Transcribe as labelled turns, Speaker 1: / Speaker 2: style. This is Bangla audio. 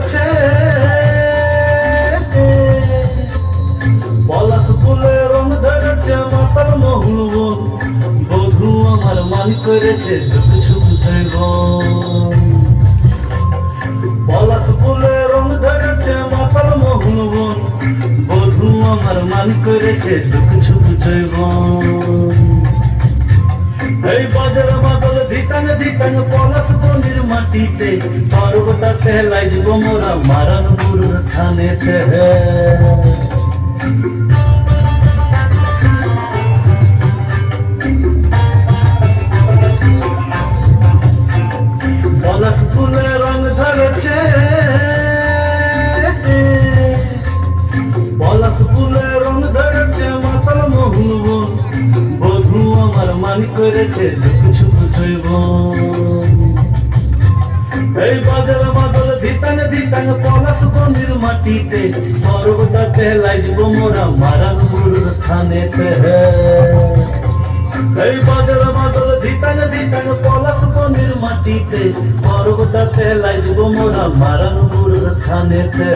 Speaker 1: ধরেছে, পলাশ ফুলে রং ধরেছে মাতাল মোহন বন, বধু আমার মান করেছে ঝুক ঝুক জৈবন। পলাশ ফুলে রং ধরেছে মাতাল মোহন বন, বধু আমার মান করেছে ঝুক ঝুক জৈবন। এই বাজার বাদল ধিতাং ধিতাং পলাশ বনির মাটিতে, পর্বতাতে লাইজব মোরা মারান গুরুর থানেতে। পলাশ ফুলে রং ধরেছে, পলাশ ফুলে রং ধরেছে মাতাল মোহন বন, বধু আমার মান করেছে ঝুক ঝুক জৈবন। এই বাজার বাদল ধিতাং ধিতাং পলাশ বনির মাটিতে, পর্বতাতে লাইজব মোরা মারান গুরুর থানেতে। এই বাজার বাদল ধিতাং ধিতাং পলাশ বনির মাটিতে, পর্বতাতে লাইজব মোরা মারান গুরুর থানেতে।